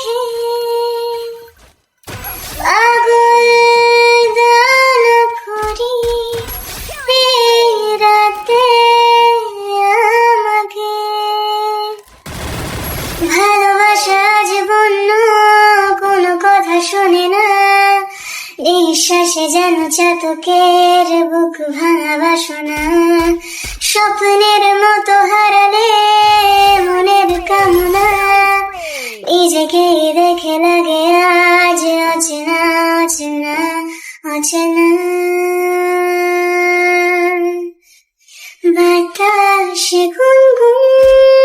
দেখে পাগল দান করি রাতে আমাকে। ভালোবাসা আজ বন্য কোনো কথা শোনে না, এই শ্বাসে যেন চাতকের বুক ভাঙা বাসনা। স্বপ্নের মতো হারালে মনের কামনা, নিজেকে দেখে লাগে আজ অচেনা অচেনা অচেনা। বাতাসে গুনগুন